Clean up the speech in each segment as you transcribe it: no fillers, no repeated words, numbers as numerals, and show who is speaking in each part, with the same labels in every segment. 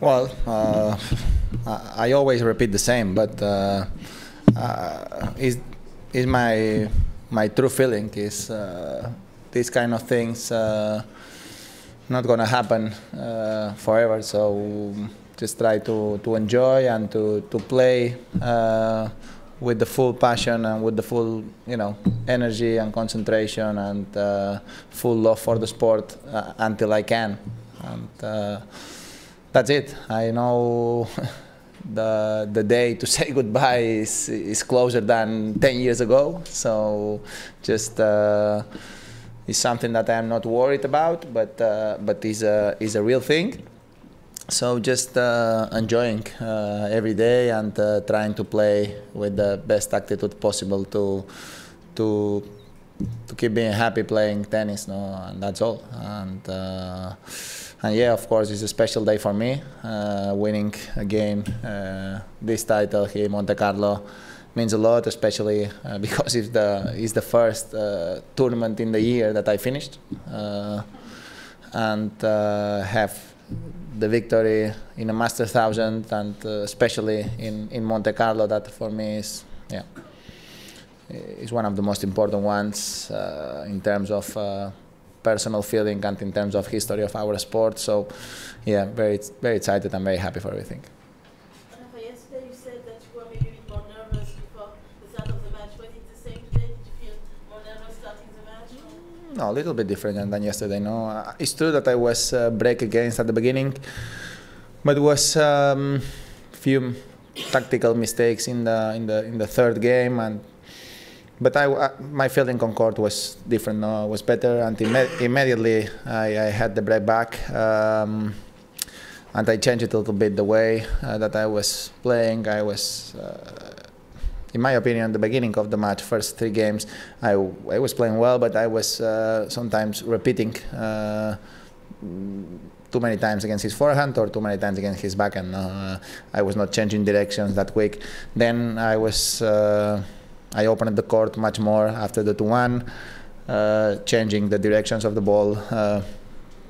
Speaker 1: Well, I always repeat the same, but is my true feeling is these kind of things not gonna happen forever. So just try to enjoy and to play with the full passion and with the full energy and concentration and full love for the sport until I can. And that's it. I know the day to say goodbye is closer than 10 years ago. So just it's something that I'm not worried about, but is a real thing. So just enjoying every day and trying to play with the best attitude possible to keep being happy playing tennis, no? And that's all. And yeah, of course, it's a special day for me. Winning again this title here in Monte-Carlo means a lot, especially because it's the first tournament in the year that I finished, and have the victory in a Masters 1000, and especially in Monte-Carlo, that for me is one of the most important ones in terms of personal feeling and in terms of history of our sport. So yeah, very excited and very happy for everything.
Speaker 2: Rafa, yesterday you said that you were maybe a bit more nervous before the start of the match. Was it the same today? Did you feel more nervous starting the match?
Speaker 1: No, a little bit different than yesterday. No, it's true that I was break against at the beginning, but it was few tactical mistakes in the third game, but my feeling on court was different. No, was better, and immediately I had the break back, and I changed it a little bit the way that I was playing. I was, in my opinion, the beginning of the match, first 3 games, I was playing well, but I was sometimes repeating too many times against his forehand or too many times against his backhand. I was not changing directions that quick. Then I opened the court much more after the 2-1, changing the directions of the ball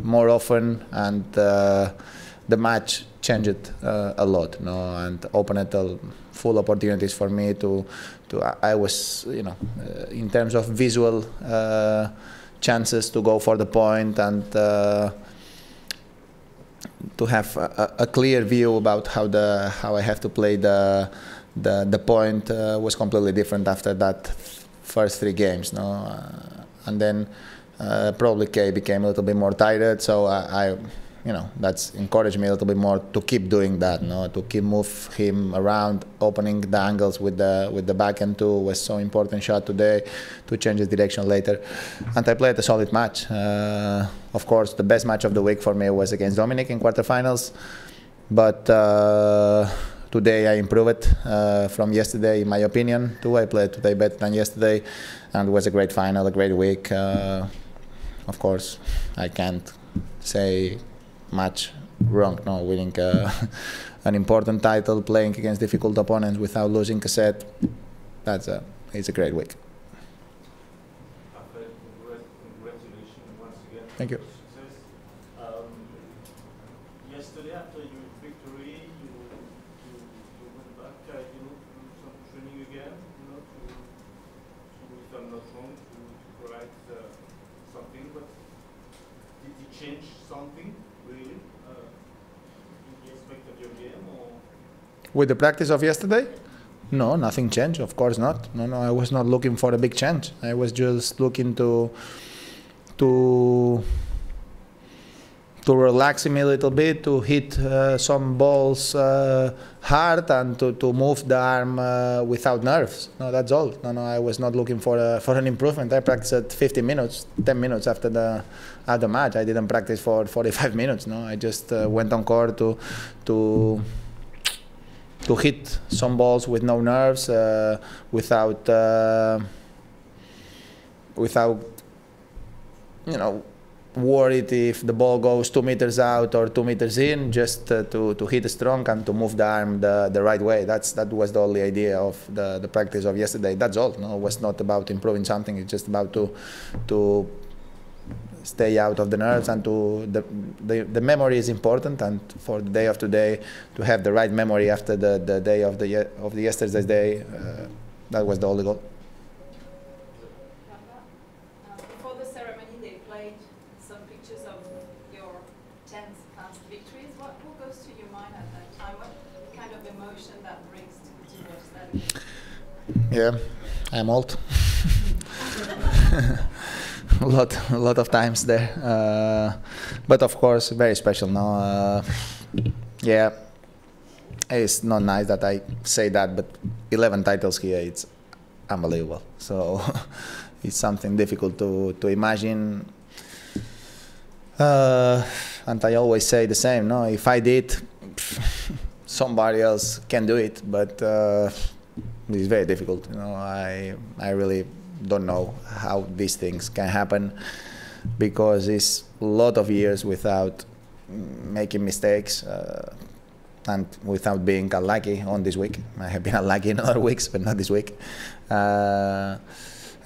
Speaker 1: more often, and the match changed a lot, and opened full opportunities for me I was, in terms of visual chances to go for the point and to have a clear view about how I have to play the point was completely different after that first 3 games, and then probably Kay became a little bit more tired, so I that's encouraged me a little bit more to keep doing that, to keep move him around, opening the angles with the backhand too was so important shot today to change his direction later, and I played a solid match. Of course, the best match of the week for me was against Dominic in quarterfinals, but today I improved from yesterday, in my opinion, too. I played today better than yesterday, and it was a great final, a great week. Of course, I can't say much wrong, winning an important title, playing against difficult opponents without losing a set. It's a great week.
Speaker 3: Rafael, congratulations once again.
Speaker 1: Thank you.
Speaker 3: Success. Yesterday, after your victory, you went back, do some training again, to, if I'm not wrong, to provide something. But did you change something, really, in the aspect of your game? Or?
Speaker 1: With the practice of yesterday? No, nothing changed, of course not. No, I was not looking for a big change. I was just looking to relax him a little bit, to hit some balls hard, and to move the arm without nerves. No, that's all. No, I was not looking for an improvement. I practiced 15 minutes, 10 minutes after the match. I didn't practice for 45 minutes. No, I just went on court to hit some balls with no nerves, without worried if the ball goes 2 meters out or 2 meters in, just to hit strong and to move the arm the right way. That was the only idea of the practice of yesterday. That's all. No, it was not about improving something. It's just about to stay out of the nerves, and to the memory is important, and for the day of today to have the right memory after the day of the yesterday's day, that was the only goal.
Speaker 4: Before the ceremony, they played some pictures of your 10th past victories. What goes to your mind at that time? What kind of emotion that brings to watch that?
Speaker 1: Yeah, I'm old. a lot of times there, but of course very special. No, yeah, it's not nice that I say that, but 11 titles here, it's unbelievable. So it's something difficult to imagine. And I always say the same. No, if I did, somebody else can do it, but it's very difficult. You know, I really don't know how these things can happen, because it's a lot of years without making mistakes and without being unlucky on this week. I have been unlucky in other weeks, but not this week. And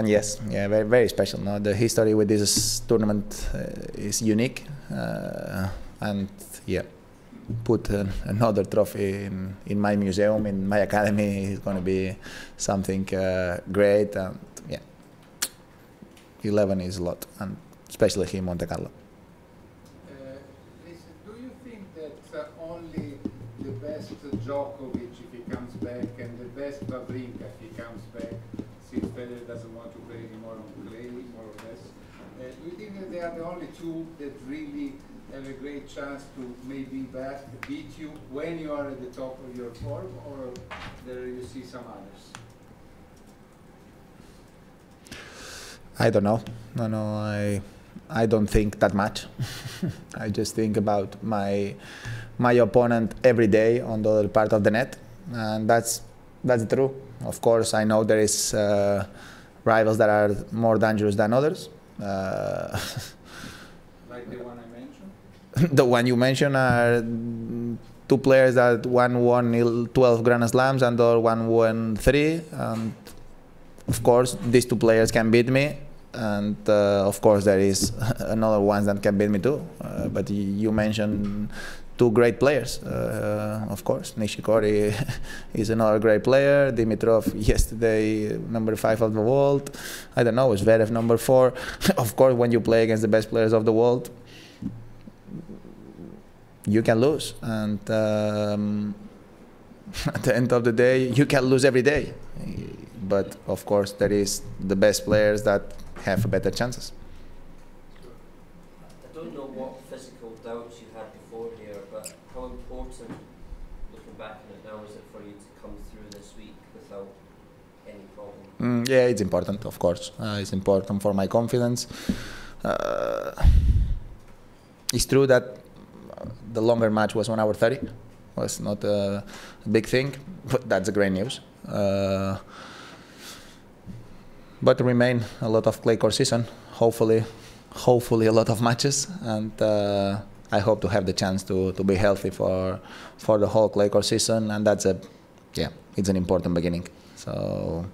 Speaker 1: yes, yeah, very, very special. No? The history with this tournament is unique, and yeah, put another trophy in my museum, in my academy, is going to be something great. And yeah, 11 is a lot, and especially here in Monte-Carlo.
Speaker 5: Do you think that only the best Djokovic, if he comes back, and the best Wawrinka, if he comes back, since Federer doesn't want to play anymore on clay, more or less, do you think that they are the only two that really have a great chance to maybe beat you when you are at the top of your form, or there you see some others?
Speaker 1: I don't know. No, I don't think that much. I just think about my opponent every day on the other part of the net, and that's true. Of course, I know there is rivals that are more dangerous than others.
Speaker 5: Like the one I mentioned?
Speaker 1: The one you mentioned are two players that one won 12 Grand Slams and the other one won 3. And of course, these two players can beat me. And of course, there is another ones that can beat me too. But you mentioned two great players, of course. Nishikori is another great player. Dimitrov yesterday, number 5 of the world. I don't know, Zverev number 4. Of course, when you play against the best players of the world, you can lose. And at the end of the day, you can lose every day. But of course, there is the best players that have better chances.
Speaker 6: I don't know what physical doubts you had before here, but how important, looking back on it now, is it for you to come through this week without any problem?
Speaker 1: Yeah, it's important, of course. It's important for my confidence. It's true that the longer match was 1 hour 30. Was not a big thing, but that's a great news. But remain a lot of clay court season. Hopefully a lot of matches, and I hope to have the chance to be healthy for the whole clay court season, and that's it's an important beginning. So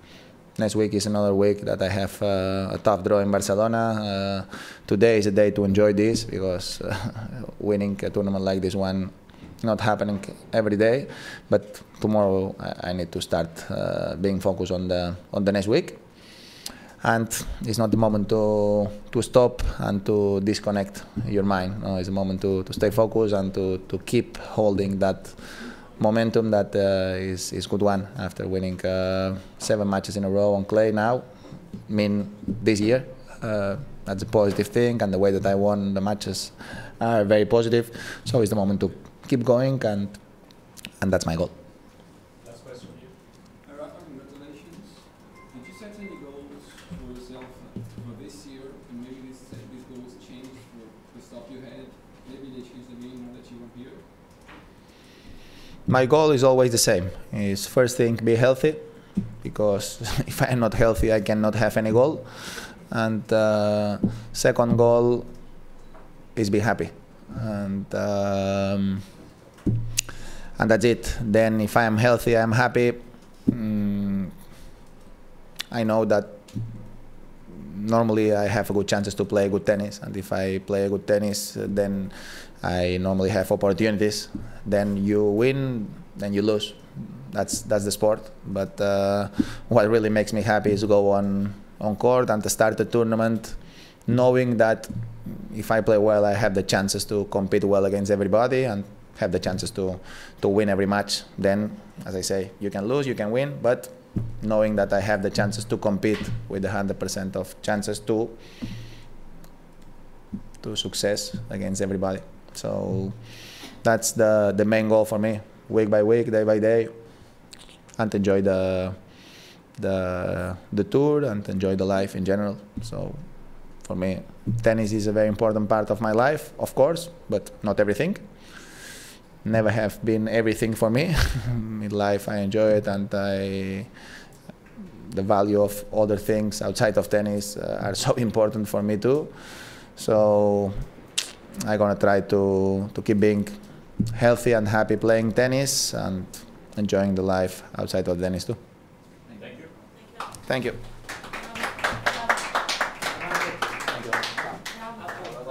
Speaker 1: next week is another week that I have a tough draw in Barcelona. Today is a day to enjoy this, because winning a tournament like this one not happening every day. But tomorrow I need to start being focused on the next week. And it's not the moment to stop and to disconnect your mind. It's a moment to stay focused and to keep holding that momentum that is good one after winning 7 matches in a row on clay now. I mean, this year, that's a positive thing, and the way that I won the matches are very positive. So it's the moment to keep going, and that's my goal.
Speaker 3: Last question for you.
Speaker 7: Rafa, congratulations. Did you set any goals for yourself for this year, and maybe these goals changed for the stuff you had? Maybe they changed again now that you were here?
Speaker 1: My goal is always the same. Is first thing, be healthy, because if I am not healthy, I cannot have any goal. And second goal is be happy. And that's it. Then if I am healthy, I am happy. I know that normally I have a good chances to play good tennis, and if I play good tennis, then I normally have opportunities. Then you win, then you lose. That's the sport. But what really makes me happy is to go on court and to start the tournament, knowing that if I play well, I have the chances to compete well against everybody and have the chances to win every match. Then, as I say, you can lose, you can win, but knowing that I have the chances to compete with 100% of chances to success against everybody. So that's the main goal for me, week by week, day by day, and enjoy the tour and enjoy the life in general. So for me, tennis is a very important part of my life, of course, but not everything. Never have been everything for me. In life, I enjoy it, and the value of other things outside of tennis are so important for me too. So I'm gonna try to keep being healthy and happy playing tennis and enjoying the life outside of tennis too.
Speaker 3: Thank you.
Speaker 1: Thank you.